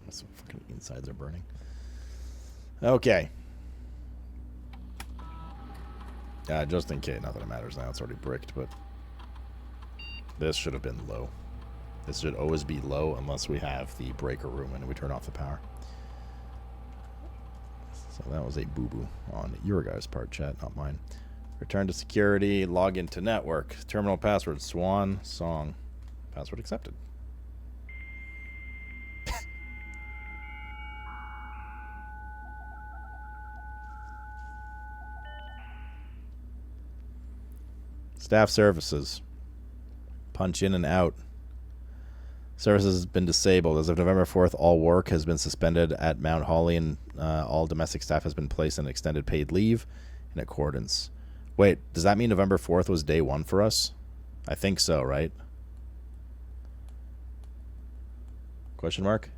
Some fucking insides are burning. Okay. Just in case, not that it matters now, it's already bricked, but this should have been low. This should always be low unless we have the breaker room and we turn off the power. So that was a boo-boo on your guys' part, chat, not mine. Return to security, log into network. Terminal password, Swan Song. Password accepted. Staff services. Punch in and out. Services has been disabled. As of November 4th, all work has been suspended at Mount Holly and all domestic staff has been placed on extended paid leave in accordance. Wait, does that mean November 4th was day 1 for us? I think so, right? Question mark?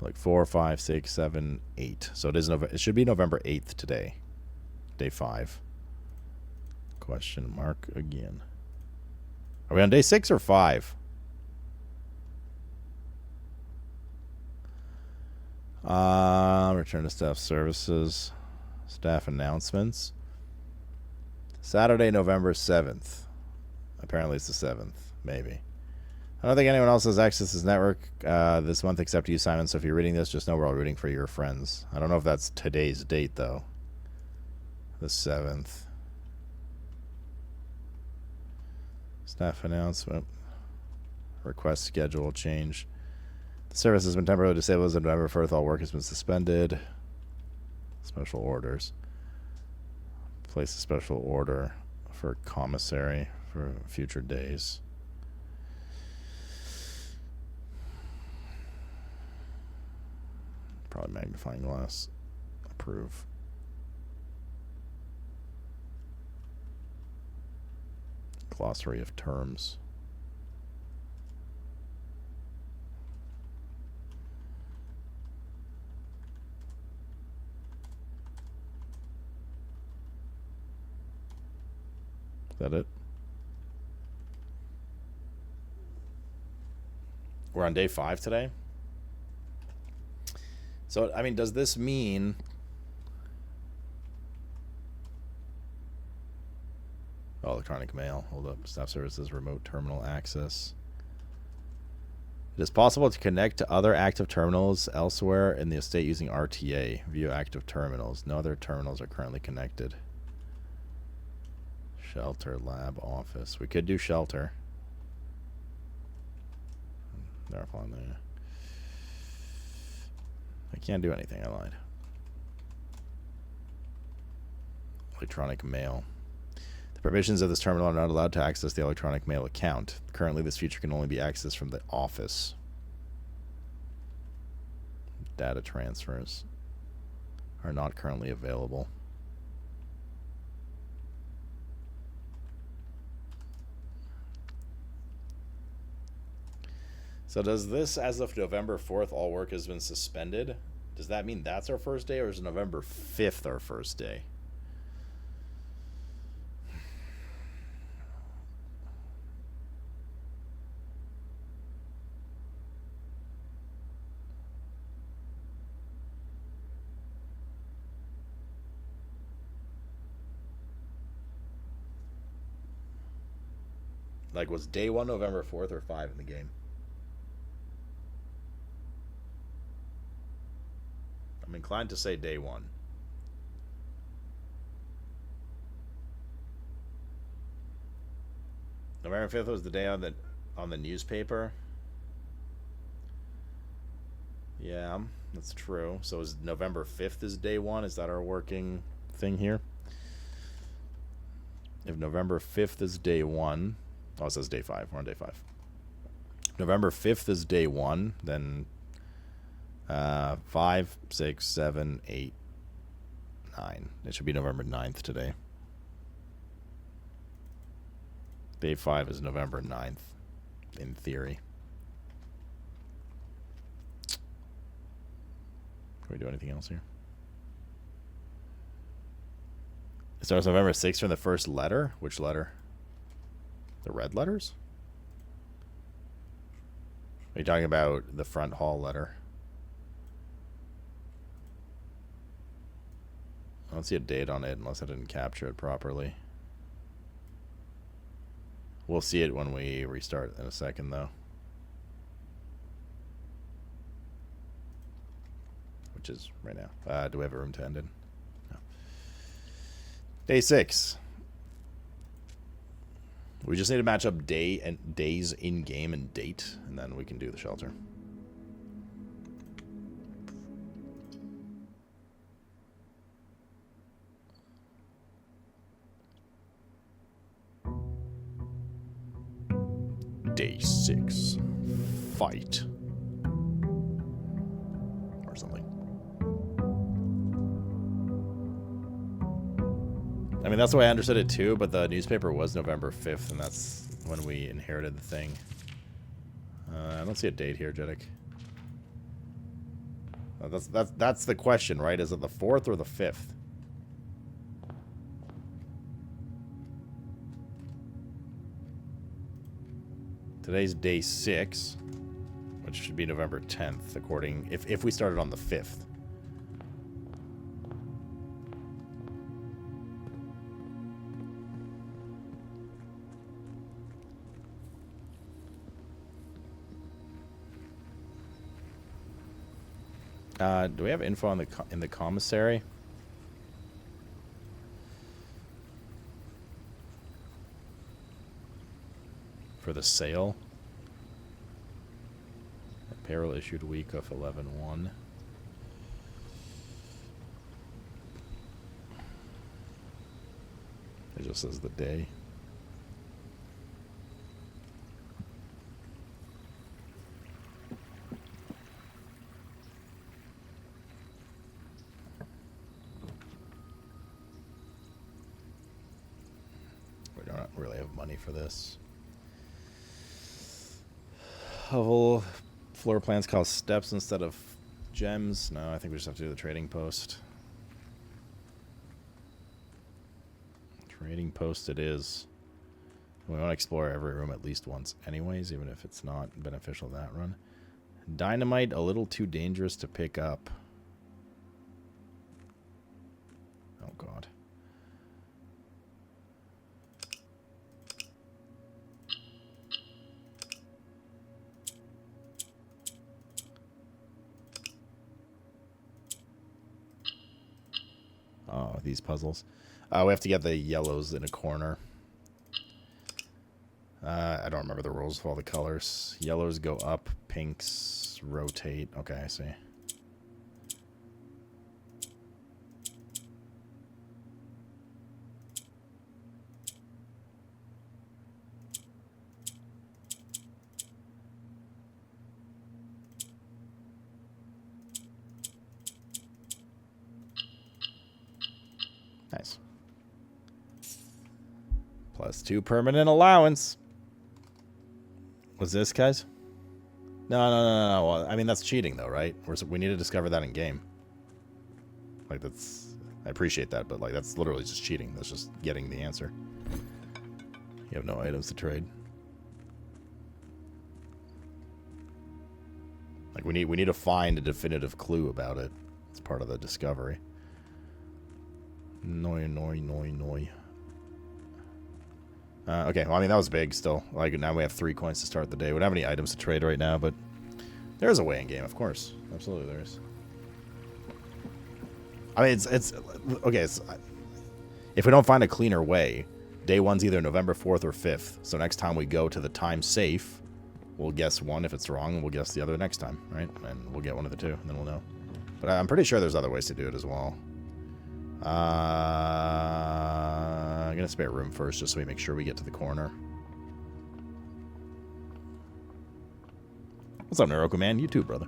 Like 4, 5, 6, 7, 8. So it should be November 8th today. Day 5. Question mark again. Are we on day 6 or 5? Return to staff services. Staff announcements. Saturday, November 7th. Apparently it's the 7th. Maybe. I don't think anyone else has access to this network this month except you, Simon. So if you're reading this, just know we're all rooting for your friends. I don't know if that's today's date, though. The 7th. Staff announcement. Request schedule change. The service has been temporarily disabled as of November 4th. All work has been suspended. Special orders. Place a special order for commissary for future days. Probably magnifying glass. Approve. Glossary of terms. Is that it? We're on day 5 today. So, I mean, does this mean... Oh, electronic mail. Hold up. Staff services, remote terminal access. It is possible to connect to other active terminals elsewhere in the estate using RTA. View active terminals. No other terminals are currently connected. Shelter, lab, office. We could do shelter. They're on there. I can't do anything. I lied. Electronic mail. The permissions of this terminal are not allowed to access the electronic mail account. Currently, this feature can only be accessed from the office. Data transfers are not currently available. So does this, as of November 4th, all work has been suspended? Does that mean that's our first day, or is November 5th our first day? Like, was day 1 November 4th or 5 in the game? I'm inclined to say day 1. November 5th was the day on the newspaper. Yeah, that's true. So is November 5th is day 1? Is that our working thing here? If November 5th is day 1, oh, it says day 5. We're on day 5. November 5th is day 1, then 5, 6, 7, 8, 9. It should be November 9th today. Day 5 is November 9th, in theory. Can we do anything else here? It starts November 6th from the first letter? Which letter? The red letters? Are you talking about the front hall letter? I don't see a date on it unless I didn't capture it properly. We'll see it when we restart in a second, though. Which is right now. Do we have a room to end in? No. Day 6. We just need to match up day and days in game and date, and then we can do the shelter. Day 6. Fight. Or something. I mean, that's the way I understood it too, but the newspaper was November 5th, and that's when we inherited the thing. I don't see a date here, Jeddick. That's the question, right? Is it the 4th or the 5th? Today's day 6, which should be November 10th, according if we started on the 5th. Do we have info on in the commissary? For the sale? Payroll issued week of 11/1. It just says the day. We don't really have money for this. Hovel floor plans cost steps instead of gems. No, I think we just have to do the trading post. Trading post it is. We want to explore every room at least once anyways, even if it's not beneficial that run. Dynamite, a little too dangerous to pick up. Oh, God. Oh, these puzzles. We have to get the yellows in a corner. I don't remember the rules of all the colors. Yellows go up, pinks rotate. Okay, I see. Nice. +2 permanent allowance. What's this, guys? No. Well, I mean, that's cheating, though, right? We need to discover that in game. Like, that's... I appreciate that, but, like, that's literally just cheating. That's just getting the answer. You have no items to trade. Like, we need to find a definitive clue about it. It's part of the discovery. Noi. Okay, well, I mean, that was big still. Like, now we have 3 coins to start the day. We don't have any items to trade right now, but there's a way in game, of course. Absolutely there is. I mean, it's okay, if we don't find a cleaner way, day 1's either November 4th or 5th. So next time we go to the time safe, we'll guess one if it's wrong, and we'll guess the other next time, right? And we'll get one of the two, and then we'll know. But I'm pretty sure there's other ways to do it as well. I'm gonna spare room first, just so we make sure we get to the corner. What's up, Naroku man? You too, brother.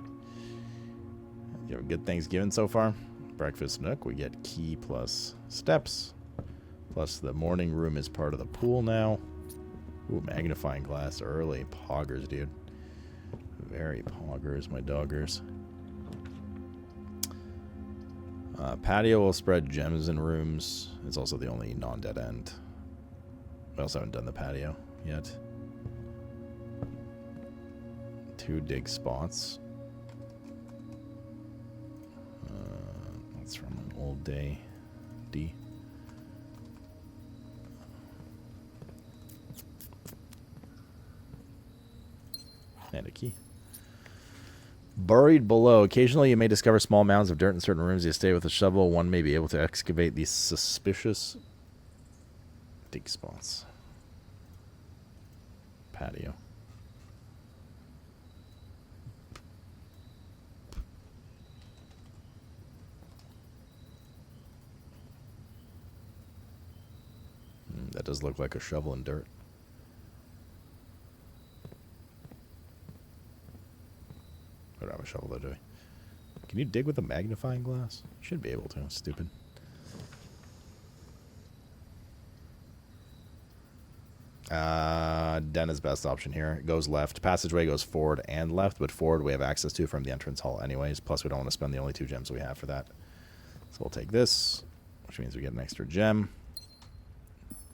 You have a good Thanksgiving so far? Breakfast nook. We get key plus steps. Plus the morning room is part of the pool now. Ooh, magnifying glass early. Poggers, dude. Very poggers, my doggers. Patio will spread gems in rooms. It's also the only non-dead end. We also haven't done the patio. yet. 2 dig spots. That's from an old day. D. And a key. Buried below. Occasionally you may discover small mounds of dirt in certain rooms. You stay with a shovel. One may be able to excavate these suspicious dig spots. Patio. That does look like a shovel in dirt. I don't have a shovel though, do I? Can you dig with a magnifying glass? You should be able to. Stupid. Den is best option here. It goes left. Passageway goes forward and left, but forward we have access to from the entrance hall anyways. Plus we don't want to spend the only 2 gems we have for that. So we'll take this, which means we get an extra gem.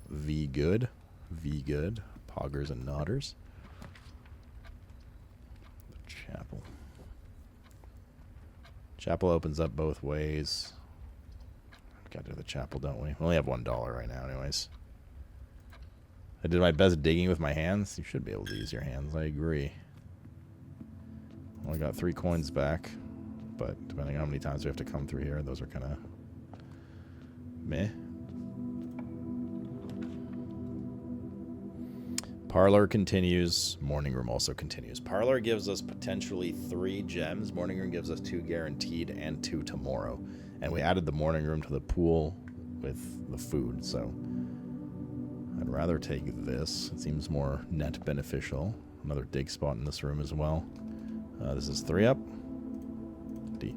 V good. V good. Poggers and nodders. The chapel. Chapel opens up both ways. Got to do the chapel, don't we? We only have $1 right now anyways. I did my best digging with my hands. You should be able to use your hands. I agree. Only got 3 coins back. But depending on how many times we have to come through here, those are kind of meh. Parlor continues. Morning room also continues. Parlor gives us potentially 3 gems. Morning room gives us 2 guaranteed and 2 tomorrow. And we added the morning room to the pool with the food, so I'd rather take this. It seems more net beneficial. Another dig spot in this room as well. This is 3 up. D.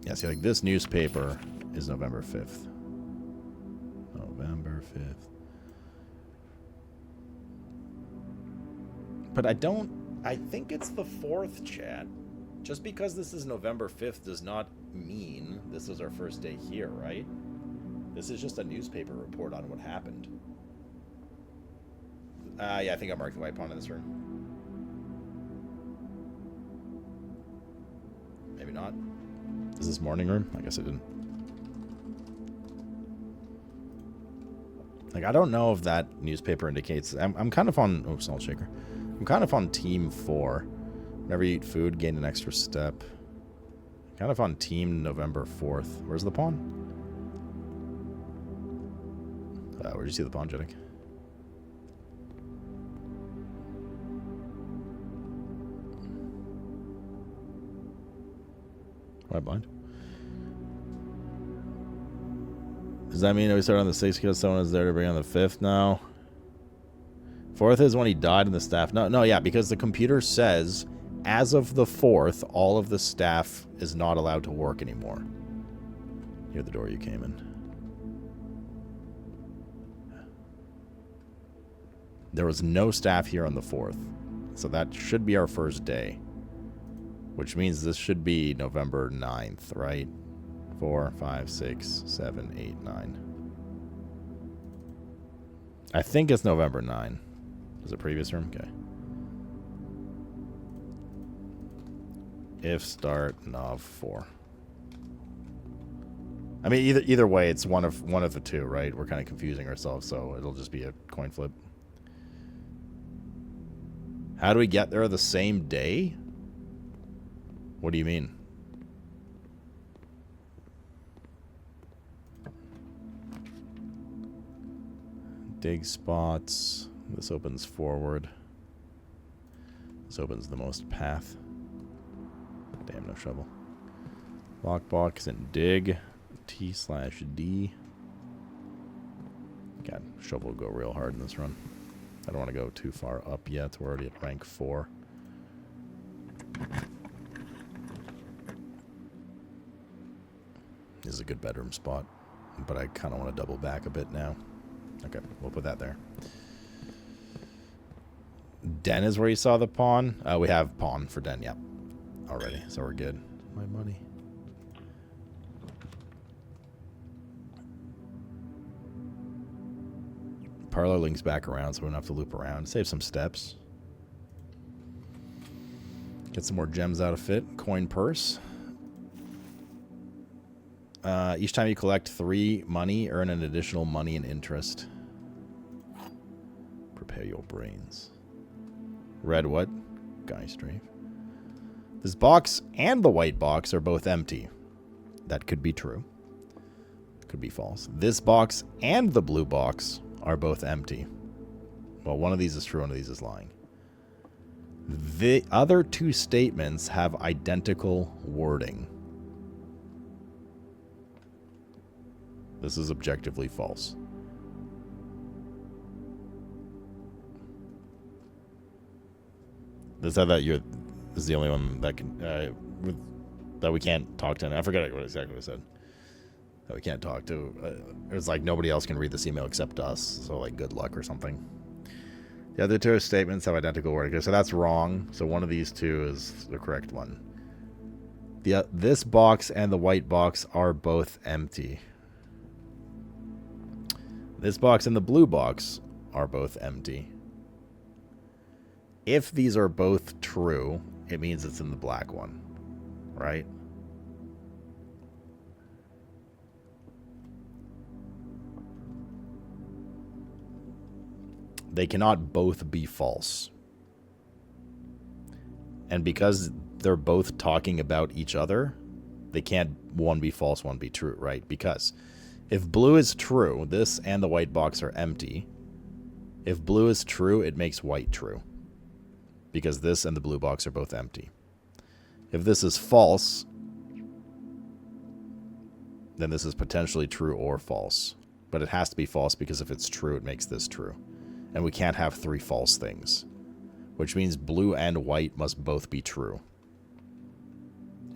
Yeah, see, like this newspaper is November 5th. November 5th. But I think it's the 4th, chat. Just because this is November 5th does not mean this is our first day here, right? This is just a newspaper report on what happened. Yeah, I think I marked the white pawn in this room. Maybe not. Is this morning room? I guess I didn't. Like, I don't know if that newspaper indicates... I'm kind of on... Oh, salt shaker. I'm kind of on team 4. Whenever you eat food, gain an extra step. Kind of on team November 4th. Where's the pawn? Where'd you see the pawn, Jeddick? Am I blind? Does that mean that we start on the 6th because someone is there to bring on the 5th now? 4th is when he died in the staff. No, yeah, because the computer says, as of the 4th, all of the staff is not allowed to work anymore. Near the door you came in. There was no staff here on the 4th. So that should be our first day. Which means this should be November 9th, right? 4, 5, 6, 7, 8, 9. I think it's November 9. Is it previous room? Okay. If start Nov 4. I mean, either way, it's one of the two, right? We're kind of confusing ourselves, so it'll just be a coin flip. How do we get there the same day? What do you mean? Dig spots. This opens forward. This opens the most path. Damn, no shovel. Lockbox and dig. T/D. God, shovel will go real hard in this run. I don't want to go too far up yet. We're already at rank 4. This is a good bedroom spot, but I kind of want to double back a bit now. Okay, we'll put that there. Den is where you saw the pawn. We have pawn for den, yep. Already, so we're good. My money. parlor links back around so we don't have to loop around. Save some steps. Get some more gems out of it. Coin purse. Each time you collect 3 money, earn an additional money and interest. Prepare your brains. Red what? Guy strafe. This box and the white box are both empty. That could be true. Could be false. This box and the blue box are both empty. Well, one of these is true, one of these is lying. The other 2 statements have identical wording. This is objectively false. This is the only one that can that we can't talk to. I forget exactly what I said. That we can't talk to. It's like nobody else can read this email except us. So like good luck or something. The other 2 statements have identical wording. So that's wrong. So one of these 2 is the correct one. This box and the white box are both empty. This box and the blue box are both empty. If these are both true, it means it's in the black one, right? They cannot both be false. And because they're both talking about each other, they can't one be false, one be true, right? Because if blue is true, this and the white box are empty. If blue is true, it makes white true. Because this and the blue box are both empty. If this is false, then this is potentially true or false. But it has to be false because if it's true, it makes this true. And we can't have 3 false things. Which means blue and white must both be true.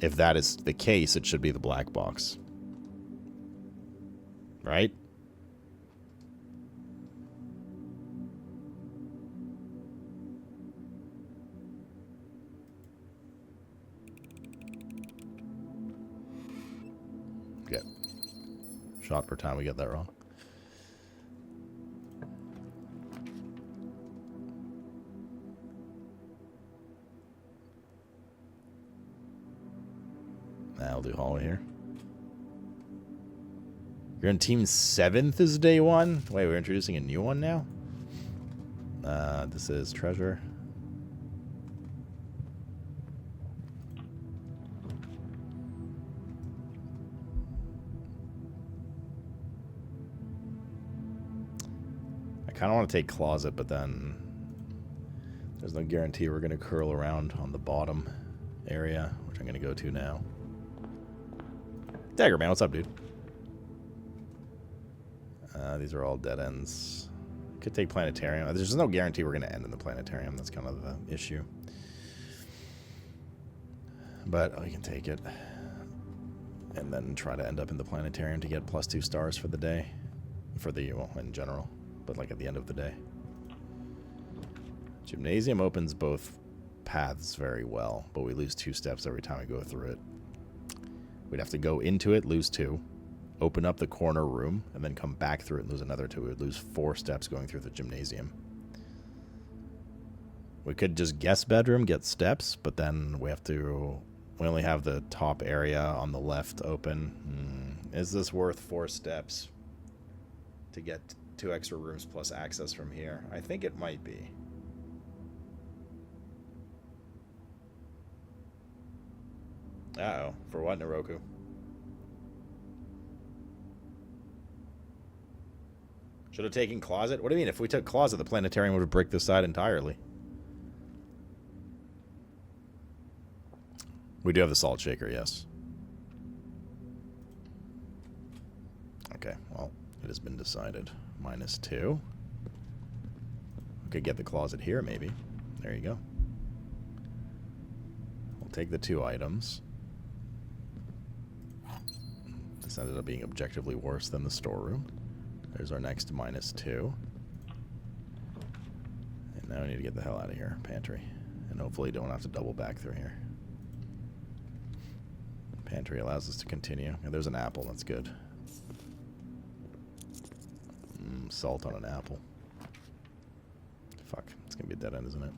If that is the case, it should be the black box. Right? Okay. Shot per time we get that wrong. I'll do hallway here. You're in team 7th is day 1? Wait, we're introducing a new one now? This is treasure. I kind of want to take closet, but then there's no guarantee we're going to curl around on the bottom area, which I'm going to go to now. Dagger man, what's up, dude? These are all dead ends. Could take planetarium. There's no guarantee we're going to end in the planetarium. That's kind of the issue. But I can take it. And then try to end up in the planetarium to get +2 stars for the day. For the, well, in general. But like at the end of the day. Gymnasium opens both paths very well. But we lose 2 steps every time we go through it. We'd have to go into it, lose 2. Open up the corner room, and then come back through it and lose another 2. We would lose 4 steps going through the gymnasium. We could just guess bedroom, get steps, but then we have to... We only have the top area on the left open. Is this worth 4 steps to get 2 extra rooms plus access from here? I think it might be. Uh-oh. For what, Naroku? Should have taken closet? What do you mean? If we took closet, the planetarium would have bricked this side entirely. We do have the salt shaker, yes. Okay, well, it has been decided. -2. We could get the closet here, maybe. There you go. We'll take the 2 items. This ended up being objectively worse than the storeroom. There's our next -2. And now we need to get the hell out of here. Pantry. And hopefully don't have to double back through here. Pantry allows us to continue. And there's an apple. That's good. Salt on an apple. going to be a dead end, isn't it?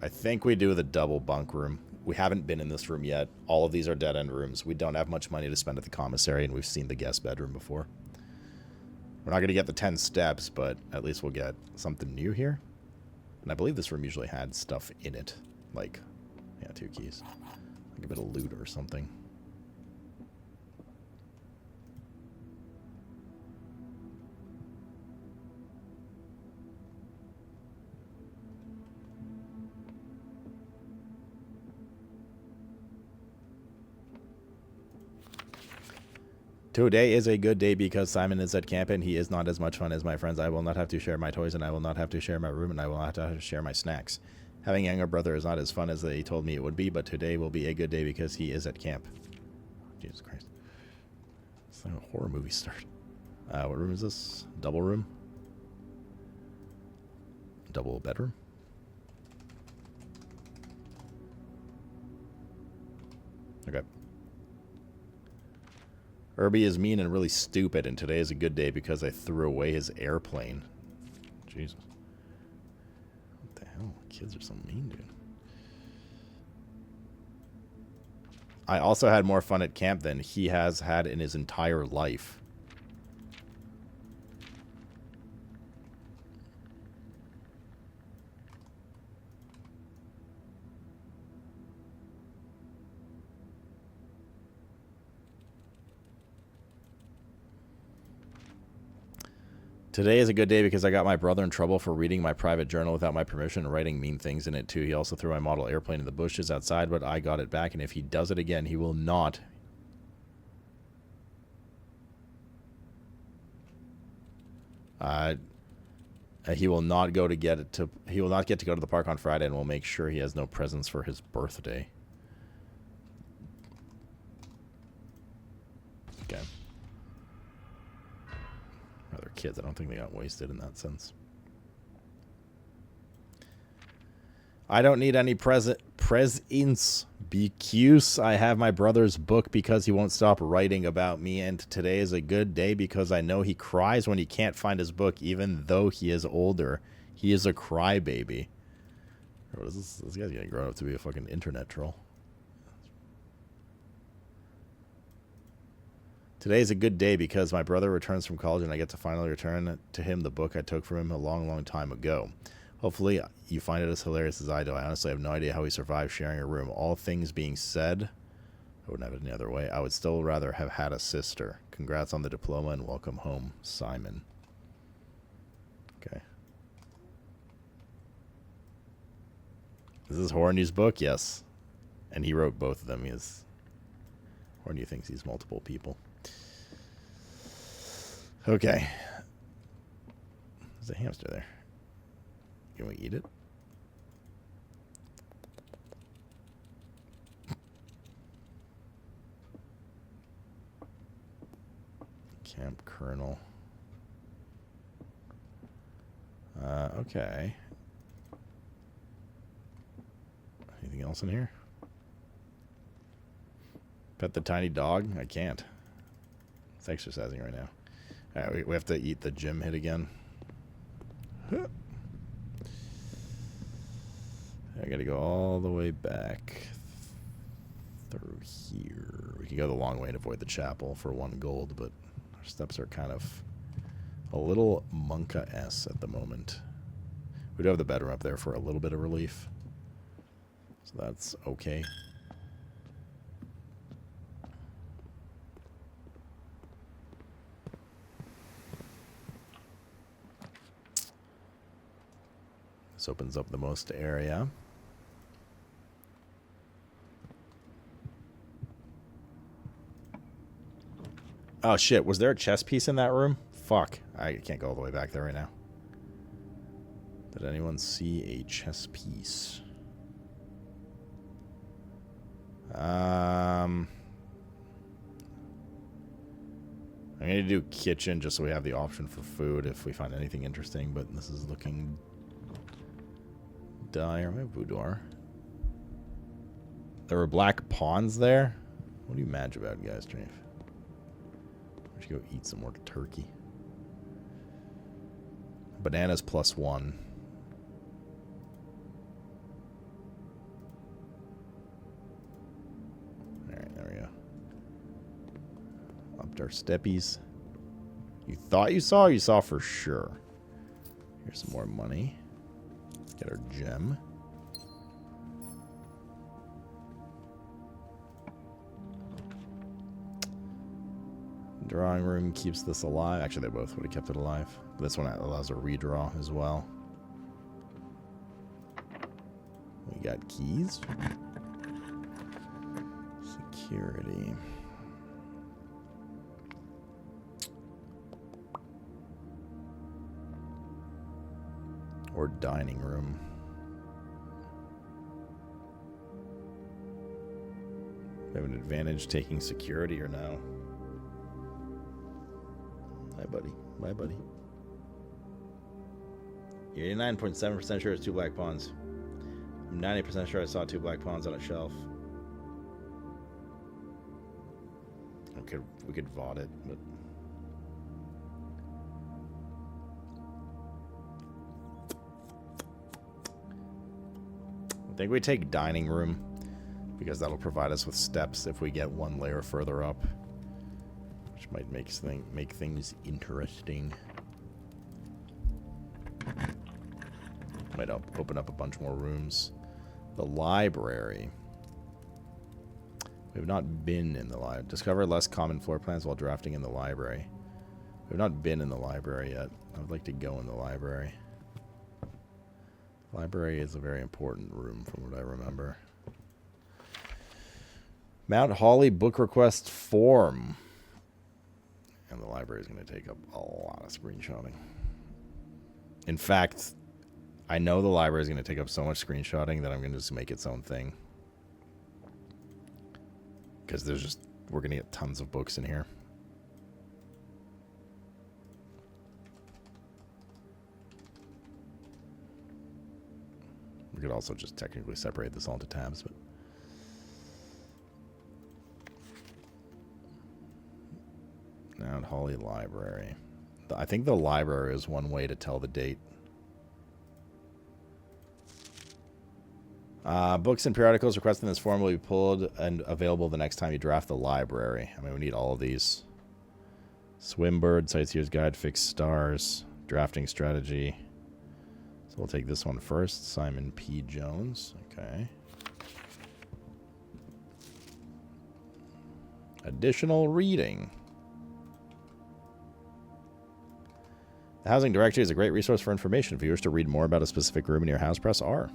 I think we do the double bunk room. We haven't been in this room yet. All of these are dead end rooms. We don't have much money to spend at the commissary, and we've seen the guest bedroom before. We're not going to get the 10 steps, but at least we'll get something new here. And I believe this room usually had stuff in it. Like, yeah, 2 keys. Like a bit of loot or something. Today is a good day because Simon is at camp and he is not as much fun as my friends. I will not have to share my toys and I will not have to share my room and I will not have to share my snacks. Having a younger brother is not as fun as they told me it would be, but today will be a good day because he is at camp. Jesus Christ. It's like a horror movie start. What room is this? Double room? Double bedroom? Okay. Irby is mean and really stupid, and today is a good day because I threw away his airplane. Jesus. What the hell? Kids are so mean, dude. I also had more fun at camp than he has had in his entire life. Today is a good day because I got my brother in trouble for reading my private journal without my permission and writing mean things in it too. He also threw my model airplane in the bushes outside, but I got it back, and if he does it again, he will not. He will not go to get it to. He will not get to go to the park on Friday, and will make sure he has no presents for his birthday. Okay. Other kids, I don't think they got wasted in that sense. I don't need any presents because I have my brother's book because he won't stop writing about me, and today is a good day because I know he cries when he can't find his book even though he is older. He is a crybaby. What is this? This guy's getting grown up to be a fucking internet troll. Today is a good day because my brother returns from college and I get to finally return to him the book I took from him a long, long time ago. Hopefully you find it as hilarious as I do. I honestly have no idea how he survived sharing a room. All things being said, I wouldn't have it any other way. I would still rather have had a sister. Congrats on the diploma and welcome home, Simon. Okay. Is this Horny's book? Yes. And he wrote both of them. Horny thinks he's multiple people. Okay. There's a hamster there. Can we eat it? Camp Colonel. Okay. Anything else in here? Pet the tiny dog? I can't. It's exercising right now. Alright, we have to eat the gym hit again. Huh. I gotta go all the way back through here. We can go the long way and avoid the chapel for 1 gold, but our steps are kind of a little Monka-esque at the moment. We do have the bedroom up there for a little bit of relief, so that's okay. This opens up the most area. Oh shit, was there a chess piece in that room? Fuck, I can't go all the way back there right now. Did anyone see a chess piece? I'm going to do kitchen just so we have the option for food if we find anything interesting, but this is looking dire. We have boudoir. There were black pawns there? What are you mad about, guys, Trave? should go eat some more turkey. Bananas +1. Alright, there we go. Upped our steppies. You thought you saw? You saw for sure. Here's some more money. Get our gem. Drawing room keeps this alive. Actually, they both would have kept it alive. But this one allows a redraw as well. We got keys. Security. Or dining room. We have an advantage taking security or no? Hi, buddy. Bye, buddy. You're 89.7% sure it's 2 black pawns. I'm 90% sure I saw 2 black pawns on a shelf. We could VOD it, but... I think we take dining room because that'll provide us with steps if we get one layer further up, which might make things interesting. Might open up a bunch more rooms. The library. We have not been in the library. Discover less common floor plans while drafting in the library. We have not been in the library yet. I would like to go in the library. Library is a very important room from what I remember. Mount Holly book request form. And the library is going to take up a lot of screenshotting. In fact, I know the library is going to take up so much screenshotting that I'm going to just make its own thing. Because we're going to get tons of books in here. We could also just technically separate this all into tabs, but... Mount Holly Library. I think the library is one way to tell the date. Books and periodicals requested in this form will be pulled and available the next time you draft the library. I mean, we need all of these. Swimbird, Sightseer's Guide, Fixed Stars, Drafting Strategy. So we'll take this one first. Simon P. Jones. Okay. Additional reading. The Housing Directory is a great resource for information. If you wish to read more about a specific room in your house, press R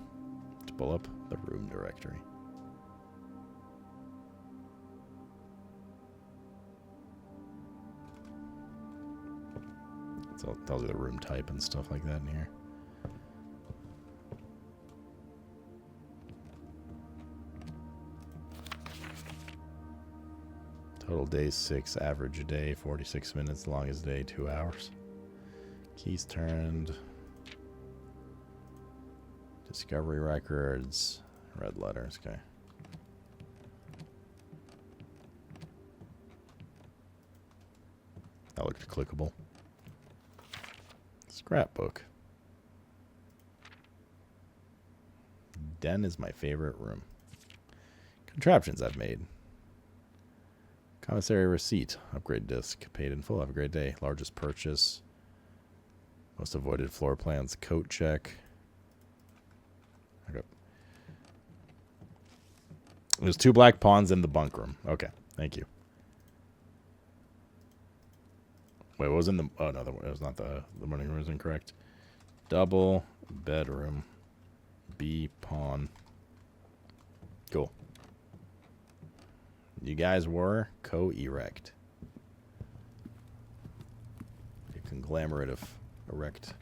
to pull up the room directory. So it tells you the room type and stuff like that in here. Total days 6, average a day 46 minutes, longest day 2 hours. Keys turned. Discovery records. Red letters, okay. That looked clickable. Scrapbook. Den is my favorite room. Contraptions I've made. Commissary receipt. Upgrade disc. Paid in full. Have a great day. Largest purchase. Most avoided floor plans. Coat check. Okay. There's 2 black pawns in the bunk room. Okay. Thank you. Wait, what was in the... Oh, no, it was not the money room. Was incorrect. Double bedroom. B pawn. Cool. You guys were co-erect. A conglomerative erect